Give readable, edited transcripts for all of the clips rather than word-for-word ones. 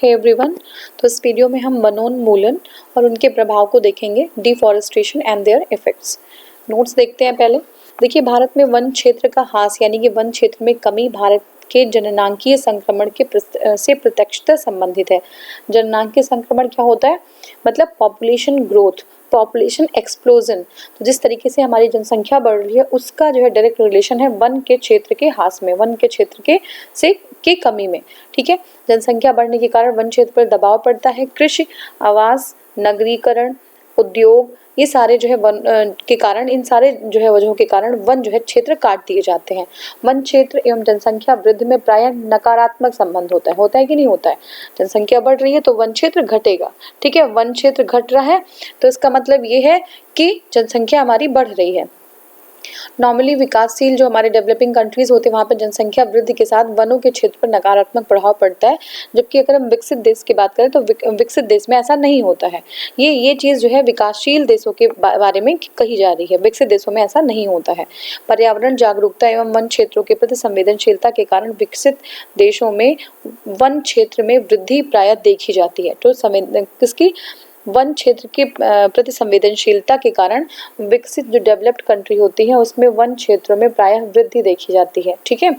Hey everyone, तो इस video में हम वनोन्मूलन और उनके प्रभाव को देखेंगे, deforestation and there effects. Notes देखते हैं पहले। देखिए, भारत में वन क्षेत्र का ह्रास यानी कि वन क्षेत्र में कमी भारत के जननांकीय संक्रमण के से प्रत्यक्षतः संबंधित है। जननांकीय संक्रमण क्या होता है? मतलब पॉपुलेशन ग्रोथ, पॉपुलेशन एक्सप्लोजन। तो जिस तरीके से हमारी जनसंख्या बढ़ रही है उसका जो है डायरेक्ट रिलेशन है वन के क्षेत्र के ह्रास में, वन के क्षेत्र के कमी में। ठीक है, जनसंख्या बढ़ने के कारण वन क्षेत्र पर दबाव पड़ता है। कृषि, आवास, नगरीकरण, उद्योग, ये सारे जो है वन के कारण, इन सारे जो है वजहों के कारण वन जो है क्षेत्र काट दिए जाते हैं। वन क्षेत्र एवं जनसंख्या वृद्धि में प्रायः नकारात्मक संबंध होता है कि नहीं होता है? जनसंख्या बढ़ रही है तो वन क्षेत्र घटेगा। ठीक है, वन क्षेत्र घट रहा है तो इसका मतलब ये है कि जनसंख्या हमारी बढ़ रही है। नॉर्मली विकासशील जो हमारे डेवलपिंग कंट्रीज होते हैं वहाँ पर जनसंख्या वृद्धि के साथ वनों के क्षेत्र पर नकारात्मक प्रभाव पड़ता है, जबकि अगर हम विकसित देश की बात करें तो विकसित देश में ऐसा नहीं होता है। ये चीज़ जो है विकासशील देशों के बारे में कही जा रही है, विकसित देशों में ऐसा नहीं होता है। पर्यावरण जागरूकता एवं वन क्षेत्रों के प्रति संवेदनशीलता के कारण विकसित देशों में वन क्षेत्र में वृद्धि प्रायः देखी जाती है। तो किसकी? वन क्षेत्र के प्रति संवेदनशीलता के कारण विकसित जो डेवलप्ड कंट्री होती है उसमें वन क्षेत्रों में प्रायः वृद्धि देखी जाती है। ठीक है,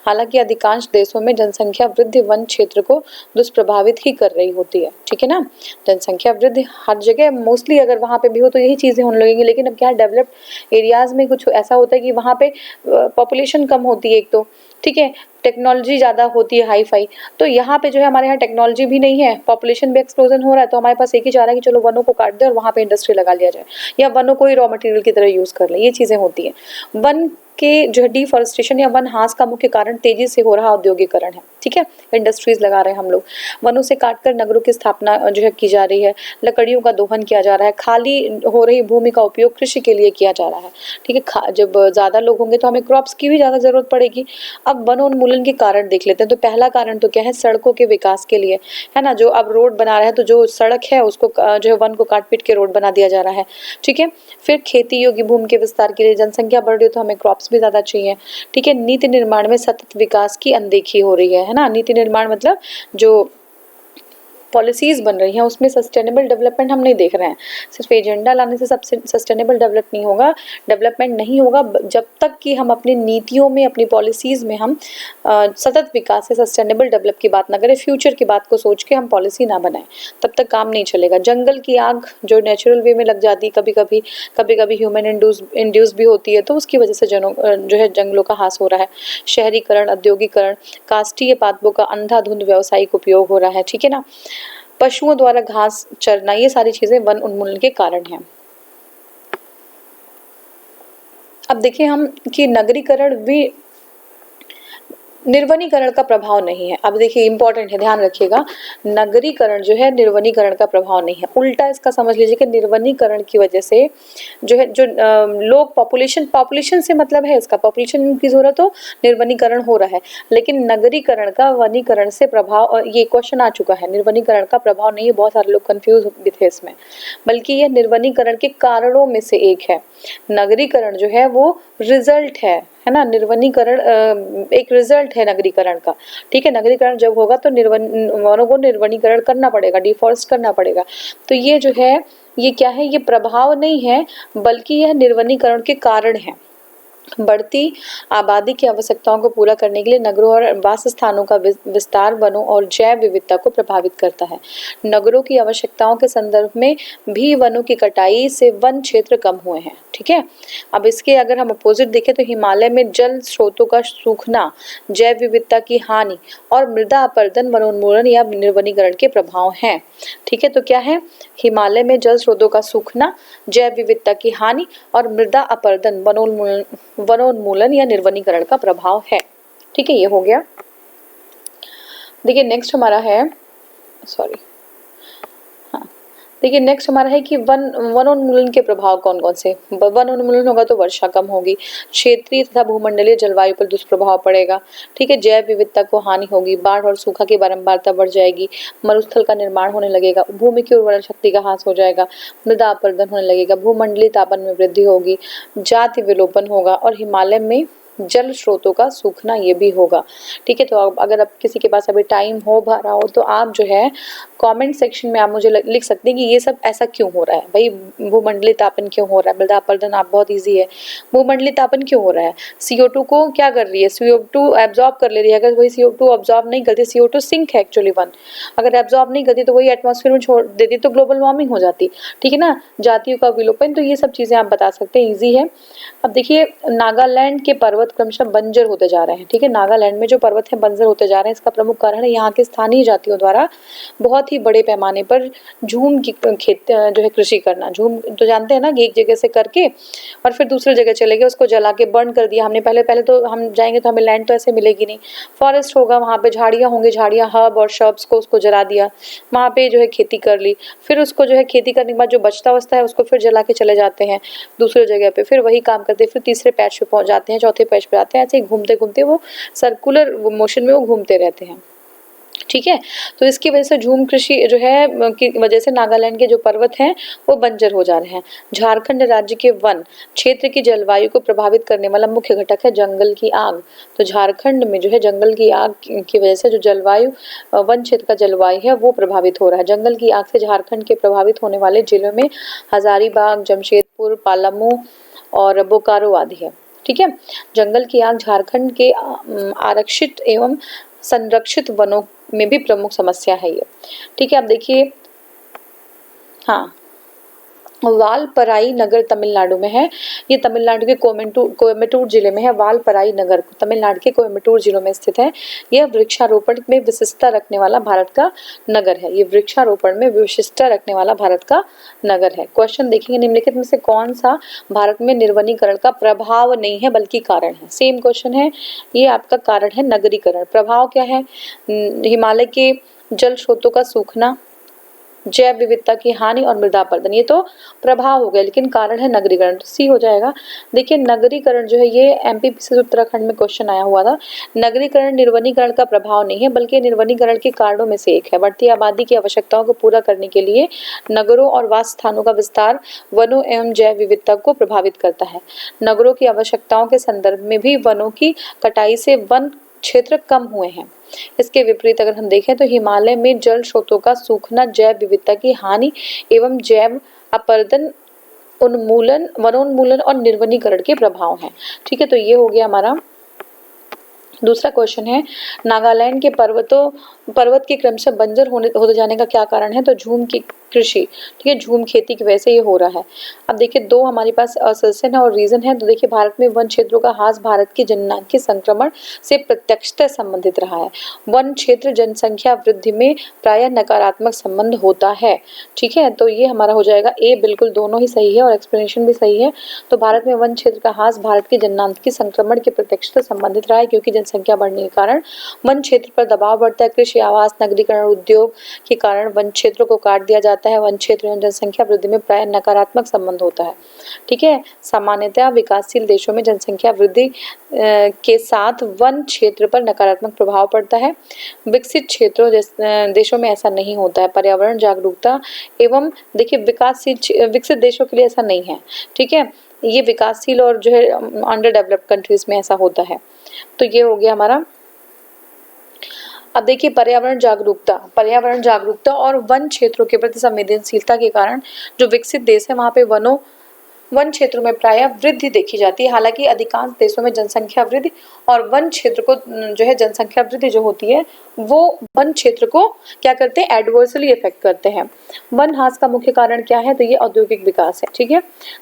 हालांकि अधिकांश देशों में जनसंख्या वृद्धि वन क्षेत्र को दुष्प्रभावित ही कर रही होती है। ठीक है ना, जनसंख्या वृद्धि हर जगह मोस्टली अगर वहाँ पे भी हो तो यही चीज़ें होने लगेंगी। लेकिन अब क्या है, डेवलप्ड एरियाज में कुछ ऐसा होता है कि वहाँ पे पॉपुलेशन कम होती है एक तो, ठीक है, टेक्नोलॉजी ज़्यादा होती है हाई फाई। तो यहाँ पे जो है हमारे यहाँ टेक्नोलॉजी भी नहीं है, पॉपुलेशन भी एक्सप्लोजन हो रहा है, तो हमारे पास एक ही चाह रहा है कि चलो वनों को काट दे और वहाँ पे इंडस्ट्री लगा लिया जाए या वनों को ही रॉ मटेरियल की तरह यूज़ कर ले। ये चीज़ें होती हैं। वन के जो है डिफॉरेस्टेशन या वन ह्रास का मुख्य कारण तेजी से हो रहा औद्योगिकरण है। ठीक है, इंडस्ट्रीज लगा रहे हैं हम लोग, वनों से काटकर नगरों की स्थापना जो है की जा रही है, लकड़ियों का दोहन किया जा रहा है, खाली हो रही भूमि का उपयोग कृषि के लिए किया जा रहा है। ठीक है, जब ज़्यादा लोग होंगे तो हमें क्रॉप्स की भी ज़्यादा ज़रूरत पड़ेगी। अब वनोन्मूलन के कारण देख लेते हैं। तो पहला कारण तो क्या है? सड़कों के विकास के लिए, है ना। जो अब रोड बना रहा है तो जो सड़क है उसको जो है वन को काट पीट के रोड बना दिया जा रहा है। ठीक है, फिर खेती योग्य भूमि के विस्तार के लिए, जनसंख्या बढ़ रही है तो हमें क्रॉप्स भी ज़्यादा चाहिए। ठीक है, नीति निर्माण में सतत विकास की अनदेखी हो रही है ना। नीति निर्माण मतलब जो पॉलिसीज बन रही हैं उसमें सस्टेनेबल डेवलपमेंट हम नहीं देख रहे हैं। सिर्फ एजेंडा लाने से सब सस्टेनेबल डेवलपमेंट नहीं होगा जब तक कि हम अपनी नीतियों में, अपनी पॉलिसीज में हम सतत विकास से सस्टेनेबल डेवलप की बात ना करें, फ्यूचर की बात को सोच के हम पॉलिसी ना बनाएं, तब तक काम नहीं चलेगा। जंगल की आग जो नेचुरल वे में लग जाती है, कभी कभी ह्यूमन इंड्यूस भी होती है, तो उसकी वजह से जो है जंगलों का ह्रास हो रहा है। शहरीकरण, औद्योगिकरण, काष्ठीय पादपों का अंधाधुंध व्यावसायिक उपयोग हो रहा है। ठीक है ना, पशुओं द्वारा घास चरना, ये सारी चीजें वन उन्मूलन के कारण हैं। अब देखिए हम कि नगरीकरण भी निर्वनीकरण का प्रभाव नहीं है। अब देखिए इंपॉर्टेंट है, ध्यान रखिएगा, नगरीकरण जो है निर्वनीकरण का प्रभाव नहीं है। उल्टा इसका समझ लीजिए कि निर्वनीकरण की वजह से जो है लोग पॉपुलेशन से मतलब है, इसका पॉपुलेशन की जरूरत हो, निर्वनीकरण हो रहा है। लेकिन नगरीकरण का वनीकरण से प्रभाव, और ये क्वेश्चन आ चुका है, निर्वनीकरण का प्रभाव नहीं है। बहुत सारे लोग कंफ्यूज भी थे इसमें, बल्कि यह निर्वनीकरण के कारणों में से एक है। नगरीकरण जो है वो रिजल्ट है ना। निर्वनीकरण एक रिजल्ट है नगरीकरण का। ठीक है, नगरीकरण जब होगा तो वनों को निर्वनीकरण करना पड़ेगा, डिफॉरेस्ट करना पड़ेगा। तो ये जो है, ये क्या है? ये प्रभाव नहीं है, बल्कि यह निर्वनीकरण के कारण है। बढ़ती आबादी की आवश्यकताओं को पूरा करने के लिए नगरों और वास स्थानों का विस्तार वनों और जैव विविधता को प्रभावित करता है। नगरों की आवश्यकताओं के संदर्भ में भी वनों की कटाई से वन क्षेत्र कम हुए हैं। ठीक है, अब इसके अगर हम अपोजिट देखें तो हिमालय में जल स्रोतों का सूखना, जैव विविधता की हानि और मृदा अपरदन वनोन्मूलन या निर्वनीकरण के प्रभाव हैं। ठीक है, तो क्या है? हिमालय में जल स्रोतों का सूखना, जैव विविधता की हानि और मृदा अपरदन वनोन्मूलन या निर्वनीकरण का प्रभाव है। ठीक है, ये हो गया। देखिए नेक्स्ट हमारा है, देखिए नेक्स्ट हमारा है कि वनोन्मूलन के प्रभाव कौन कौन से। वनोन्मूलन होगा तो वर्षा कम होगी, क्षेत्रीय तथा भूमंडलीय जलवायु पर दुष्प्रभाव पड़ेगा। ठीक है, जैव विविधता को हानि होगी, बाढ़ और सूखा की बारंबारता बढ़ जाएगी, मरुस्थल का निर्माण होने लगेगा, भूमि की उर्वरक शक्ति का ह्रास हो जाएगा, मृदा अपरदन होने लगेगा, भूमंडलीय तापमान में वृद्धि होगी, जाति विलोपन होगा और हिमालय में जल स्रोतों का सूखना ये भी होगा। ठीक है, तो अगर अब किसी के पास अभी टाइम हो भरा हो तो आप जो है कमेंट सेक्शन में आप मुझे लिख सकते हैं कि ये सब ऐसा क्यों हो रहा है भाई, भूमंडलीय तापन क्यों हो रहा है। मृदा अपरदन आप बहुत ईजी है, भूमंडलीय तापन क्यों हो रहा है, CO2 को क्या कर रही है, CO2 एब्जॉर्ब कर ले रही है, अगर वही CO2 एब्जॉर्ब नहीं करती, CO2 सिंक है एक्चुअली वन, अगर एब्जॉर्ब नहीं करती तो वही एटमॉस्फेयर में छोड़ देती तो ग्लोबल वार्मिंग हो जाती। ठीक है ना, जातियों का विलोपन, तो ये सब चीजें आप बता सकते हैं, ईजी है। अब देखिए नागालैंड के पर्वत क्रमशः बंजर होते जा रहे हैं। ठीक है, नागालैंड में जो पर्वत है बंजर होते जा रहे हैं, इसका प्रमुख कारण है यहाँ के स्थानीय जातियों द्वारा बहुत ही बड़े पैमाने पर झूम की खेत जो है कृषि करना। झूम तो जानते हैं ना कि एक जगह से करके और फिर दूसरी जगह चले गए, उसको जला के बर्न कर दिया हमने। पहले पहले तो हम जाएंगे तो हमें लैंड तो ऐसे मिलेगी नहीं, फॉरेस्ट होगा, वहाँ पे झाड़ियाँ होंगी, झाड़ियाँ हर्ब और शर्ब्स को उसको जला दिया, वहाँ पे जो है खेती कर ली, फिर उसको जो है खेती करने के बाद जो बचता वचता है उसको फिर जला के चले जाते हैं दूसरी जगह पे, फिर वही काम करते हैं, फिर तीसरे पैच पे पहुंच जाते हैं, चौथे पैच पे आते हैं, ऐसे ही घूमते घूमते वो सर्कुलर मोशन में वो घूमते रहते हैं। ठीक है, तो इसकी वजह से झूम कृषि जो है की वजह से नागालैंड के जो पर्वत हैं वो बंजर हो जा रहे हैं। झारखंड राज्य के वन क्षेत्र की जलवायु को प्रभावित करने वाला मुख्य घटक है जंगल की आग। तो झारखंड में जो है जंगल की आग की वजह से जो जलवायु वन क्षेत्र का जलवायु है वो प्रभावित हो रहा है। जंगल की आग से झारखंड के प्रभावित होने वाले जिलों में हजारीबाग, जमशेदपुर, पालामू और बोकारो आदि है। ठीक है, जंगल की आग झारखंड के आरक्षित एवं संरक्षित वनों में भी प्रमुख समस्या है ये। ठीक है, अब देखिए, हाँ, वालपराई नगर तमिलनाडु में है। ये तमिलनाडु के कोयम्बटूर जिले में है। वालपराई नगर तमिलनाडु के कोयम्बटूर जिलों में स्थित है। यह वृक्षारोपण में विशिष्टता रखने वाला भारत का नगर है। ये वृक्षारोपण में विशिष्टता रखने वाला भारत का नगर है। क्वेश्चन देखेंगे, निम्नलिखित में से कौन सा भारत में निर्वनीकरण का प्रभाव नहीं है बल्कि कारण है। सेम क्वेश्चन है, ये आपका कारण है नगरीकरण। प्रभाव क्या है, हिमालय के जल स्रोतों का सूखना, जैव विविधता की हानि और मृदा अपरदन, ये तो प्रभाव हो गया, लेकिन कारण है नगरीकरण, तो सी हो जाएगा। देखिए नगरीकरण जो है ये MP से उत्तराखंड में क्वेश्चन आया हुआ था। नगरीकरण निर्वनीकरण का प्रभाव नहीं है बल्कि निर्वनीकरण के कारणों में से एक है। बढ़ती आबादी की आवश्यकताओं को पूरा करने के लिए नगरों और वास स्थानों का विस्तार वनों एवं जैव विविधता को प्रभावित करता है। नगरों की आवश्यकताओं के संदर्भ में भी वनों की कटाई से वन क्षेत्र कम हुए हैं। इसके विपरीत अगर हम देखें तो हिमालय में जल स्रोतों का सूखना, जैव विविधता की हानि एवं जैव अपरदन, उन्मूलन, वनोन्मूलन और निर्वनीकरण के प्रभाव हैं। ठीक है, तो ये हो गया हमारा दूसरा क्वेश्चन है, नागालैंड के पर्वत के क्रमशः बंजर होते जाने का क्या कारण है। तो झूम की कृषि, ठीक है, झूम खेती की वजह से ये हो रहा है। अब देखिए दो हमारे पास असर्शन है और रीजन है। तो देखिए भारत में वन क्षेत्रों का ह्रास भारत की जननांग के संक्रमण से प्रत्यक्षतः संबंधित रहा है। वन क्षेत्र जनसंख्या वृद्धि में प्रायः नकारात्मक संबंध होता है। ठीक है, तो ये हमारा हो जाएगा ए, बिल्कुल दोनों ही सही है और एक्सप्लेनेशन भी सही है। तो भारत में वन क्षेत्र का ह्रास भारत के जननांग के संक्रमण के प्रत्यक्षतः संबंधित रहा है, क्योंकि जनसंख्या बढ़ने के कारण वन क्षेत्र पर दबाव बढ़ता है। कृषि, आवास, नगरीकरण, उद्योग के कारण वन क्षेत्रों को काट दिया जाता है। वन क्षेत्र एवं जनसंख्या वृद्धि में प्राय नकारात्मक संबंध होता है। ठीक है, सामान्यतः विकासशील देशों में जनसंख्या वृद्धि के साथ वन क्षेत्र पर नकारात्मक प्रभाव पड़ता है। विकसित क्षेत्रों देशों में ऐसा नहीं होता है। पर्यावरण जागरूकता एवं देखिए विकसित देशों के लिए ऐसा नहीं है। ठीक है, ये विकासशील और जो है अंडर डेवलप्ड कंट्रीज में ऐसा होता है। तो ये हो गया हमारा। अब देखिए पर्यावरण जागरूकता और वन क्षेत्रों के प्रति संवेदनशीलता के कारण जो विकसित देश है वहाँ पे वन क्षेत्रों में प्रायः वृद्धि देखी जाती है। हालांकि अधिकांश देशों में जनसंख्या वृद्धि और वन क्षेत्र को जो है जनसंख्या वृद्धि जो होती है वो वन क्षेत्र को क्या करते हैं, एडवर्सली इफेक्ट करते हैं। वन ह्रास का मुख्य कारण क्या है, तो ये औद्योगिक विकास है। ठीक है,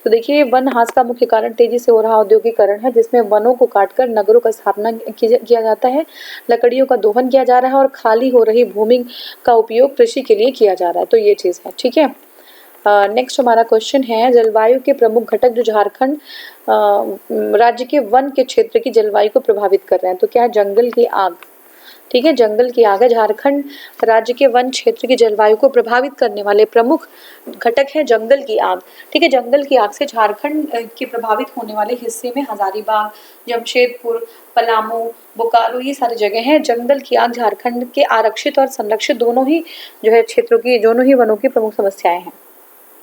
तो देखिए वन ह्रास का मुख्य कारण तेजी से हो रहा औद्योगिकरण है, जिसमें वनों को काटकर नगरों का स्थापना किया जाता है, लकड़ियों का दोहन किया जा रहा है और खाली हो रही भूमि का उपयोग कृषि के लिए किया जा रहा है। तो ये चीज़ है। ठीक है, नेक्स्ट हमारा क्वेश्चन है, जलवायु के प्रमुख घटक जो झारखंड राज्य के वन के क्षेत्र की जलवायु को प्रभावित कर रहे हैं। तो क्या है, जंगल की आग। ठीक है, जंगल की आग है। झारखंड राज्य के वन क्षेत्र की जलवायु को प्रभावित करने वाले प्रमुख घटक है जंगल की आग। ठीक है, जंगल की आग से झारखंड के प्रभावित होने वाले हिस्से में हजारीबाग, जमशेदपुर, पलामू, बोकारो ये सारी जगह हैं। जंगल की आग झारखंड के आरक्षित और संरक्षित दोनों ही जो है क्षेत्रों की, दोनों ही वनों की प्रमुख समस्याएं हैं।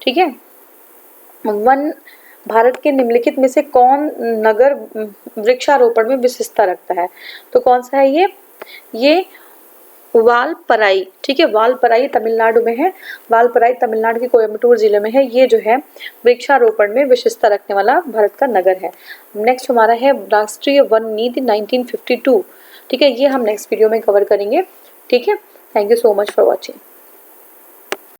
ठीक है, भारत के निम्नलिखित में से कौन नगर वृक्षारोपण में विशेषता रखता है? तो कौन सा है ये वालपराई, ठीक है, वालपराई तमिलनाडु में है। वालपराई तमिलनाडु के कोयम्बटूर जिले में है। ये जो है वृक्षारोपण में विशेषता रखने वाला भारत का नगर है। नेक्स्ट हमारा है राष्ट्रीय वन नीति 1952, ठीक है, ये हम नेक्स्ट वीडियो में कवर करेंगे, ठीक है। Thank you so much for watching.